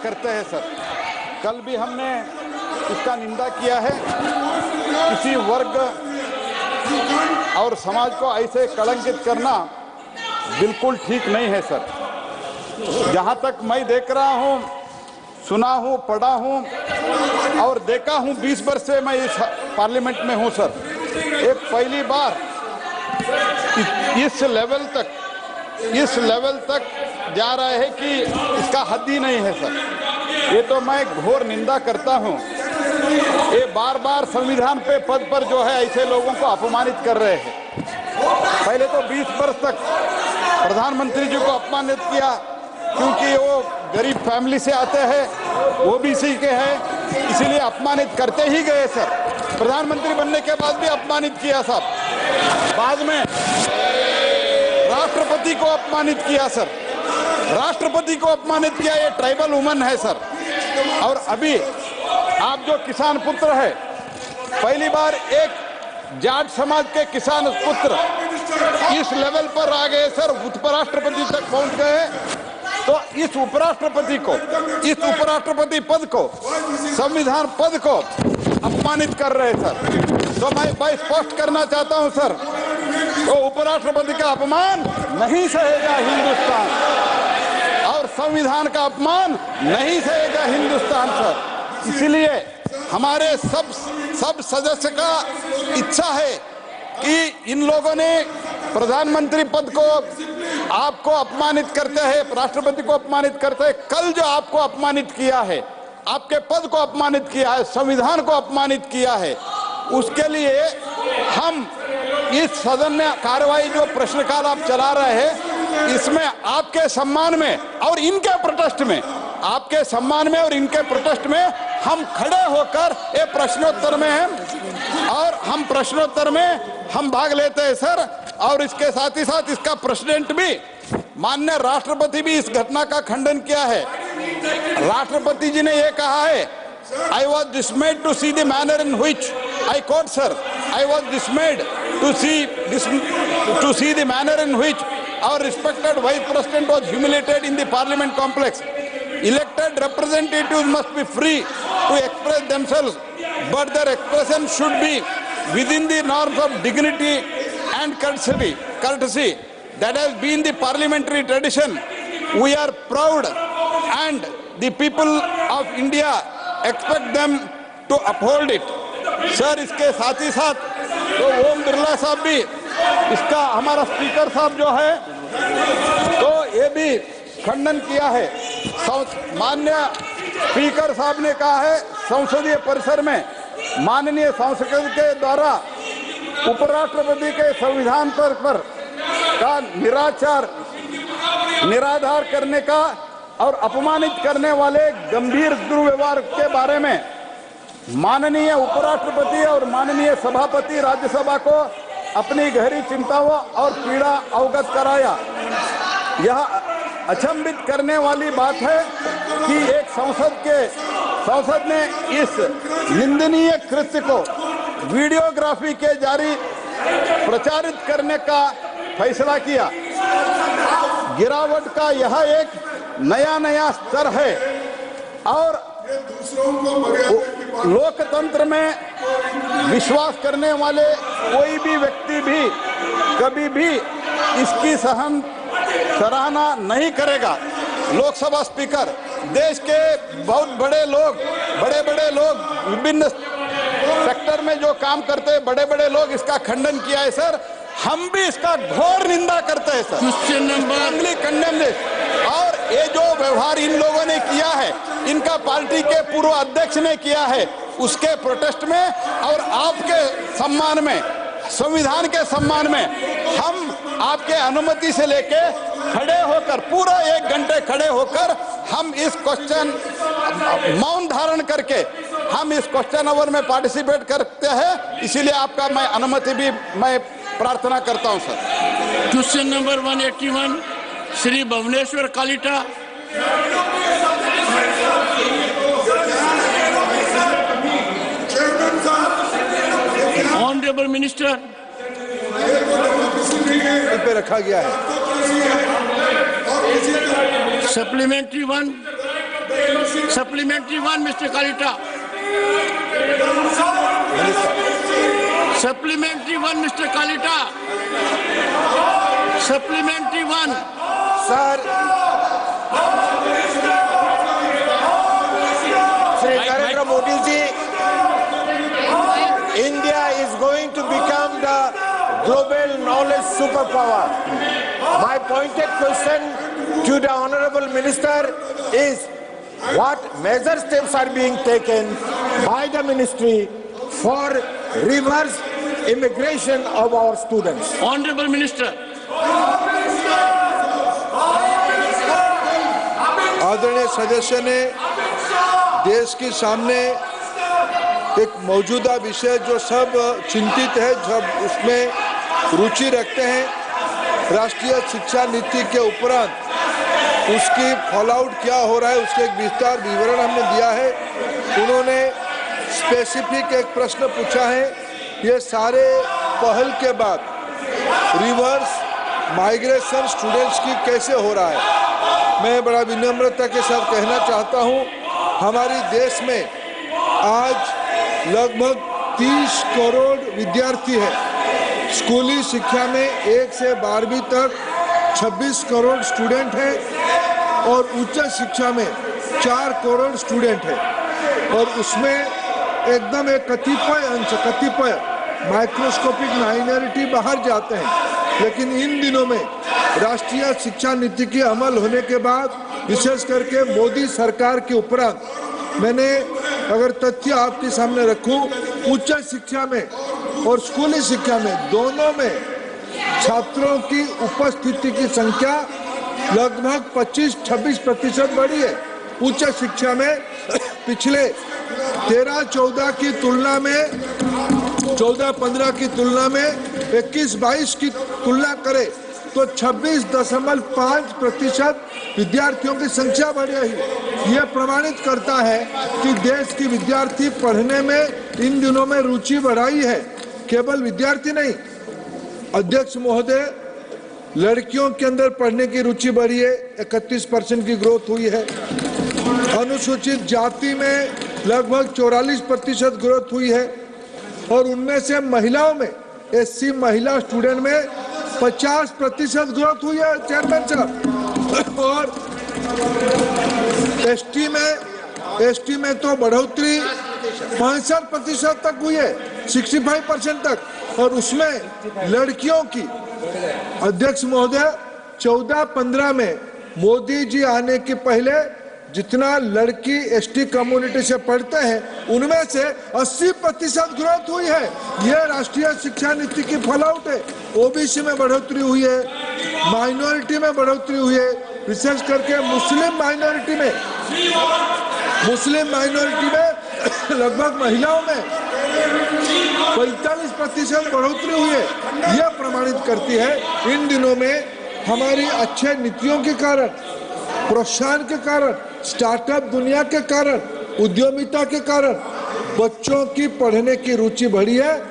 करते हैं सर। कल भी हमने इसका निंदा किया है। किसी वर्ग और समाज को ऐसे कलंकित करना बिल्कुल ठीक नहीं है सर। जहां तक मैं देख रहा हूं, सुना हूं, पढ़ा हूं और देखा हूं, 20 वर्ष से मैं इस पार्लियामेंट में हूं सर। एक पहली बार इस लेवल तक जा रहा है कि इसका हद ही नहीं है सर। ये तो मैं घोर निंदा करता हूं। ये बार बार संविधान पे पद पर जो है ऐसे लोगों को अपमानित कर रहे हैं। पहले तो 20 वर्ष तक प्रधानमंत्री जी को अपमानित किया क्योंकि वो गरीब फैमिली से आते हैं, ओबीसी के हैं, इसीलिए अपमानित करते ही गए सर। प्रधानमंत्री बनने के बाद भी अपमानित किया साहब। बाद में राष्ट्रपति को अपमानित किया सर। राष्ट्रपति को अपमानित किया। ये ट्राइबल वुमन है सर। और अभी आप जो किसान पुत्र है, पहली बार एक जाट समाज के किसान पुत्र इस लेवल पर आ गए सर, उपराष्ट्रपति तक पहुंच गए। तो इस उपराष्ट्रपति पद को, संविधान पद को अपमानित कर रहे सर। तो मैं स्पष्ट करना चाहता हूं सर, तो उपराष्ट्रपति का अपमान नहीं सहेगा हिंदुस्तान और संविधान का अपमान नहीं सहेगा हिंदुस्तान सर। इसलिए हमारे सब सदस्य का इच्छा है कि इन लोगों ने प्रधानमंत्री पद को आपको अपमानित करते हैं, राष्ट्रपति को अपमानित करते हैं। कल जो आपको अपमानित किया है, आपके पद को अपमानित किया है, संविधान को अपमानित किया है, उसके लिए हम इस सदन में कार्रवाई जो प्रश्नकाल आप चला रहे हैं, इसमें आपके सम्मान में और इनके प्रोटेस्ट में, आपके सम्मान में और इनके प्रोटेस्ट में हम खड़े होकर ये प्रश्नोत्तर में हैं और हम प्रश्नोत्तर में हम भाग लेते हैं सर। और इसके साथ ही साथ इसका प्रेसिडेंट भी, माननीय राष्ट्रपति भी इस घटना का खंडन किया है। राष्ट्रपति जी ने ये कहा है, I was dismayed to see the manner in which, I quote sir, I was dismayed to see the manner in which our respected Vice President was humiliated in the Parliament complex. Elected representatives must be free to express themselves, but their expression should be within the norms of dignity and courtesy. That has been the parliamentary tradition. We are proud and the people of India expect them to uphold it. Sir, इसके साथ ही साथ तो ओम बिरला साहब भी, इसका हमारा speaker साहब जो है, तो ये भी खंडन किया है। माननीय स्पीकर साहब ने कहा है, संसदीय परिसर में माननीय संसद के द्वारा उपराष्ट्रपति के संविधान पर का निराधार करने का और अपमानित करने वाले गंभीर दुर्व्यवहार के बारे में माननीय उपराष्ट्रपति और माननीय सभापति राज्यसभा को अपनी गहरी चिंताओं और पीड़ा अवगत कराया। यह अचंभित करने वाली बात है कि एक संसद ने इस निंदनीय कृत्य को वीडियोग्राफी के जारी प्रचारित करने का फैसला किया। गिरावट का यह एक नया स्तर है और लोकतंत्र में विश्वास करने वाले कोई भी व्यक्ति भी कभी भी इसकी सराहना नहीं करेगा। लोकसभा स्पीकर, देश के बहुत बड़े लोग विभिन्न सेक्टर में जो काम करते हैं, बड़े लोग इसका खंडन किया है सर। हम भी इसका घोर निंदा करते हैं सर। और ये जो व्यवहार इन लोगों ने किया है, इनका पार्टी के पूर्व अध्यक्ष ने किया है, उसके प्रोटेस्ट में और आपके सम्मान में, संविधान के सम्मान में हम आपके अनुमति से लेके खड़े होकर पूरा 1 घंटे खड़े होकर हम इस क्वेश्चन मौन धारण करके हम इस क्वेश्चन आवर में पार्टिसिपेट करते हैं। इसीलिए आपका मैं अनुमति भी मैं प्रार्थना करता हूं sir. Question number 181 Shri Bhubaneswar Kalita. Honourable minister, पे रखा गया है। Supplementary 1। Supplementary one, Mr. Kalita. Supplementary one, Mr. Kalita. Supplementary one. Sir, Shri Narendra Modi ji, India is going to become the global knowledge superpower. My pointed question to the Honorable Minister is, what major steps are being taken by the ministry for reverse immigration of our students? Honorable Minister. आदरणीय सदस्य ने देश के सामने एक मौजूदा विषय जो सब चिंतित है, जब उसमें रुचि रखते हैं, राष्ट्रीय शिक्षा नीति के उपरांत उसकी फॉलोआउट क्या हो रहा है उसके एक विस्तार विवरण हमने दिया है। उन्होंने स्पेसिफिक एक प्रश्न पूछा है, ये सारे पहल के बाद रिवर्स माइग्रेशन स्टूडेंट्स की कैसे हो रहा है। मैं बड़ा विनम्रता के साथ कहना चाहता हूं, हमारे देश में आज लगभग 30 करोड़ विद्यार्थी हैं। स्कूली शिक्षा में 1 से 12वीं तक 26 करोड़ स्टूडेंट हैं और उच्च शिक्षा में 4 करोड़ स्टूडेंट हैं। और उसमें एकदम एक कतिपय माइक्रोस्कोपिक माइनॉरिटी बाहर जाते हैं। लेकिन इन दिनों में राष्ट्रीय शिक्षा नीति की अमल होने के बाद, विशेष करके मोदी सरकार के उपरांत, मैंने अगर तथ्य आपके सामने रखूं, उच्च शिक्षा में और स्कूली शिक्षा में दोनों में छात्रों की उपस्थिति की संख्या लगभग 25-26% बढ़ी है। उच्च शिक्षा में पिछले 13-14 की तुलना में 14-15 की तुलना में 21-22 की तुलना करें तो 26.5% विद्यार्थियों की संख्या बढ़ रही है। यह प्रमाणित करता है कि देश की विद्यार्थी पढ़ने में इन दिनों में रुचि बढ़ाई है। केवल विद्यार्थी नहीं, अध्यक्ष महोदय, लड़कियों के अंदर पढ़ने की रुचि बढ़ी है, 31% की ग्रोथ हुई है। अनुसूचित जाति में लगभग 44% ग्रोथ हुई है और उनमें से महिलाओं में एससी महिला स्टूडेंट में 50% ग्रोथ हुई है चेयरमैन साहब। और एसटी में तो बढ़ोतरी 65% तक हुई है, 65% तक। और उसमें लड़कियों की, अध्यक्ष महोदय, 14-15 में मोदी जी आने के पहले जितना लड़की एसटी कम्युनिटी से पढ़ते हैं उनमें से 80% ग्रोथ हुई है। यह राष्ट्रीय शिक्षा नीति की फॉलोआउट है। ओबीसी में बढ़ोतरी हुई है, माइनॉरिटी में बढ़ोतरी हुई है, विशेष करके मुस्लिम माइनॉरिटी में लगभग महिलाओं में 45% बढ़ोतरी हुई है। यह प्रमाणित करती है इन दिनों में हमारी अच्छे नीतियों के कारण, प्रोत्साहन के कारण, स्टार्टअप दुनिया के कारण, उद्यमिता के कारण बच्चों की पढ़ने की रुचि बढ़ी है।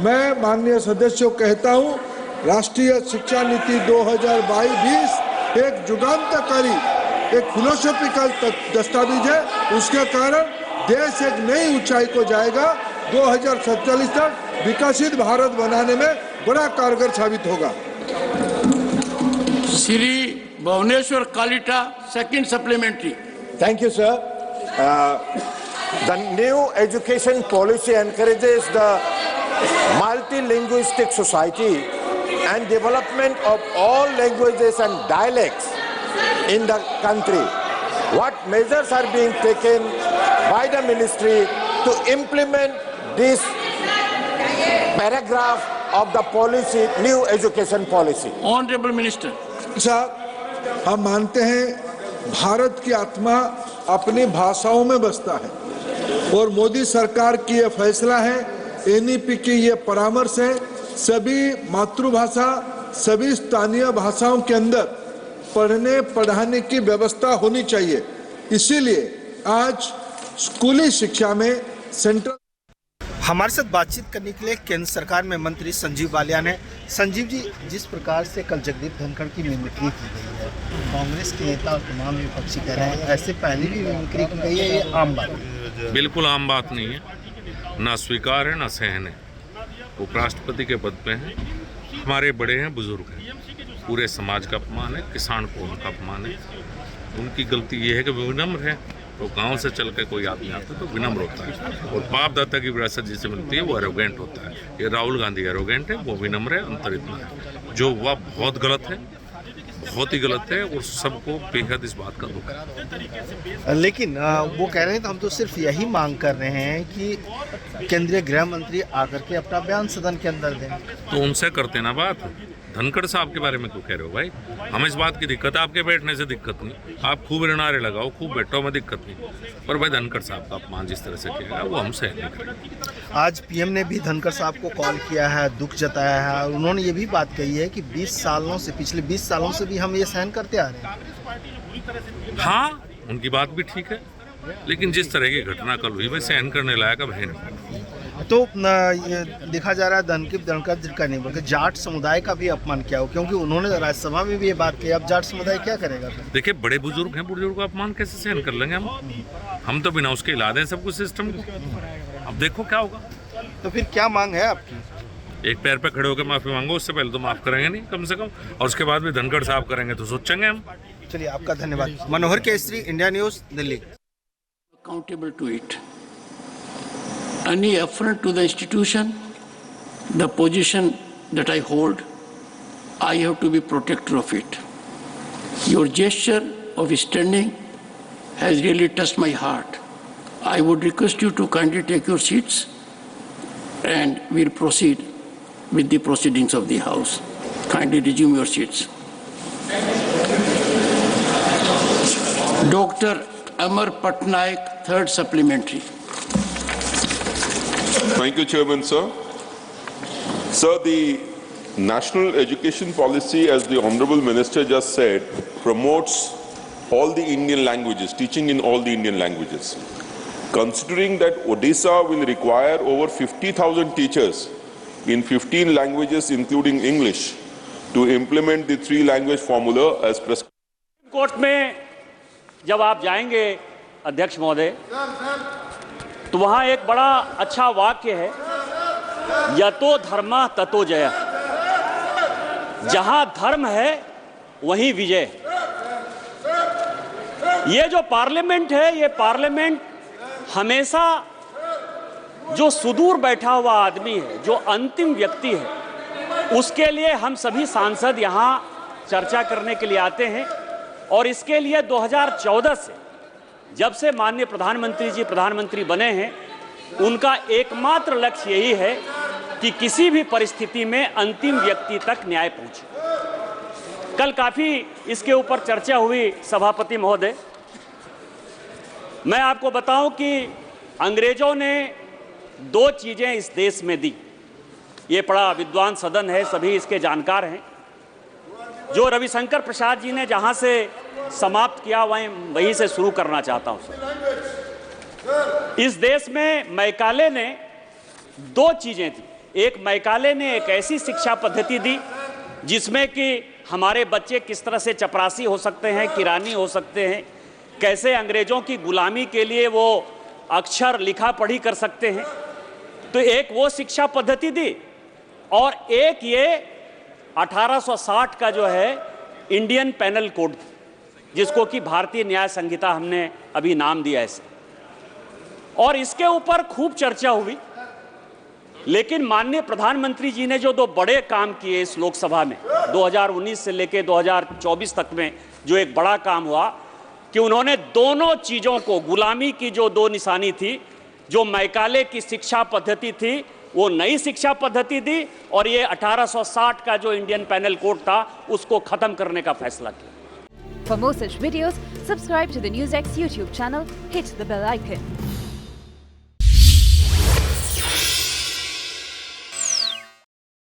मैं माननीय सदस्यों कहता हूं, राष्ट्रीय शिक्षा नीति 2022 एक जुगांतकारी, एक फिलोसॉफिकल दस्तावेज है। उसके कारण देश एक नई ऊंचाई को जाएगा। 2047 तक विकसित भारत बनाने में बड़ा कारगर साबित होगा। Shri Bhubaneswar कालिटा, second supplementary. Thank you, sir. The new education policy encourages the multilinguistic society and development of all languages and dialects in the country. What measures are being taken by the ministry to implement this paragraph of the policy, new education policy? Honorable Minister. साहब, हम मानते हैं भारत की आत्मा अपनी भाषाओं में बसता है और मोदी सरकार की यह फैसला है, एनईपी की यह परामर्श है, सभी मातृभाषा, सभी स्थानीय भाषाओं के अंदर पढ़ने पढ़ाने की व्यवस्था होनी चाहिए। इसीलिए आज स्कूली शिक्षा में सेंट्रल। हमारे साथ बातचीत करने के लिए केंद्र सरकार में मंत्री संजीव बालियान है। संजीव जी, जिस प्रकार से कल जगदीप धनखड़ की मिमिक्री की गई है, कांग्रेस के नेता और तमाम विपक्षी कह रहे हैं ऐसे पहले भी मिमिक्री की गई है, ये आम बात है। बिल्कुल आम बात नहीं है, ना स्वीकार है ना सहन है। उपराष्ट्रपति के पद पे हैं, हमारे बड़े हैं, बुजुर्ग हैं, पूरे समाज का अपमान है, किसान को उनका अपमान है। उनकी गलती ये है कि वो विनम्र है। तो गांव से चल के कोई आदमी आता है तो विनम्र होता है, और बाप दादा की विरासत जिसे मिलती है वो एरोगेंट होता है। ये राहुल गांधी एरोगेंट है, वो विनम्र है, अंतर इतना है। जो हुआ बहुत गलत है, बहुत ही गलत है, और सबको बेहद इस बात का दुख है। लेकिन वो कह रहे हैं तो हम तो सिर्फ यही मांग कर रहे हैं कि केंद्रीय गृह मंत्री आकर के अपना बयान सदन के अंदर दें। तो उनसे करते ना बात। धनखड़ साहब के बारे में क्यों कह रहे हो भाई? हमें इस बात की दिक्कत है, आपके बैठने से दिक्कत नहीं, आप खूब नारे लगाओ, खूब बैठो, में दिक्कत नहीं, पर भाई धनखड़ साहब का अपमान जिस तरह से किया वो हम सहन नहीं करेंगे। आज पीएम ने भी धनखड़ साहब को कॉल किया है, दुख जताया है, और उन्होंने ये भी बात कही है कि पिछले 20 सालों से भी हम ये सहन करते आ रहे हैं। हाँ, उनकी बात भी ठीक है, लेकिन जिस तरह की घटना कल हुई वह सहन करने लायक अब है नहीं। तो ये देखा जा रहा है धनखड़ का नहीं बल्कि जाट समुदाय का भी अपमान किया हो, क्योंकि उन्होंने राज्यसभा में भी ये बात कही। अब जाट समुदाय क्या करेगा? देखिए, बड़े बुजुर्ग हैं, बुजुर्ग का अपमान कैसे सहन कर लेंगे हम तो बिना उसके हिला दें सब कुछ सिस्टम को। अब देखो क्या होगा। तो फिर क्या मांग है आपकी? एक पैर पे खड़े होकर माफी मांगो, उससे पहले तो माफ करेंगे नहीं कम से कम, और उसके बाद भी धनखड़ साहब करेंगे तो सोचेंगे हम। चलिए, आपका धन्यवाद। Manohar Kesari, India News, Delhi. Accountable to it. Any affront to the institution, the position that I hold, I have to be protector of it. Your gesture of standing has really touched my heart. I would request you to kindly take your seats and we'll proceed with the proceedings of the House. Kindly resume your seats. Dr. Amar Patnaik, third supplementary. Thank you, Chairman, sir. Sir, the national education policy, as the Honorable Minister just said, promotes all the Indian languages, teaching in all the Indian languages. Considering that Odisha will require over 50,000 teachers in 15 languages, including English, to implement the 3-language formula as prescribed. Court में जब आप जाएंगे अध्यक्ष महोदय, तो वहाँ एक बड़ा अच्छा वाक्य है, यतो धर्मः ततो जयः। जहाँ धर्म है वहीं विजय। ये जो पार्लियामेंट है, ये पार्लियामेंट हमेशा जो सुदूर बैठा हुआ आदमी है, जो अंतिम व्यक्ति है, उसके लिए हम सभी सांसद यहाँ चर्चा करने के लिए आते हैं। और इसके लिए 2014 से जब से माननीय प्रधानमंत्री जी प्रधानमंत्री बने हैं, उनका एकमात्र लक्ष्य यही है कि किसी भी परिस्थिति में अंतिम व्यक्ति तक न्याय पहुंचे। कल काफ़ी इसके ऊपर चर्चा हुई सभापति महोदय। मैं आपको बताऊं कि अंग्रेजों ने 2 चीज़ें इस देश में दी। ये बड़ा विद्वान सदन है, सभी इसके जानकार हैं। जो रविशंकर प्रसाद जी ने जहां से समाप्त किया वहीं से शुरू करना चाहता हूं सर। इस देश में मैकाले ने 2 चीजें दी। एक, मैकाले ने एक ऐसी शिक्षा पद्धति दी जिसमें कि हमारे बच्चे किस तरह से चपरासी हो सकते हैं, किरानी हो सकते हैं, कैसे अंग्रेजों की गुलामी के लिए वो अक्षर लिखा पढ़ी कर सकते हैं। तो एक वो शिक्षा पद्धति दी, और एक ये 1860 का जो है इंडियन पेनल कोड, जिसको कि भारतीय न्याय संहिता हमने अभी नाम दिया है। और इसके ऊपर खूब चर्चा हुई। लेकिन माननीय प्रधानमंत्री जी ने जो 2 बड़े काम किए इस लोकसभा में 2019 से लेकर 2024 तक में, जो एक बड़ा काम हुआ कि उन्होंने दोनों चीज़ों को, गुलामी की जो 2 निशानी थी, जो मैकाले की शिक्षा पद्धति थी, वो नई शिक्षा पद्धति दी, और ये 1860 का जो इंडियन पेनल कोड था उसको खत्म करने का फैसला किया। For more such videos, subscribe to the NewsX YouTube channel, hit the bell icon.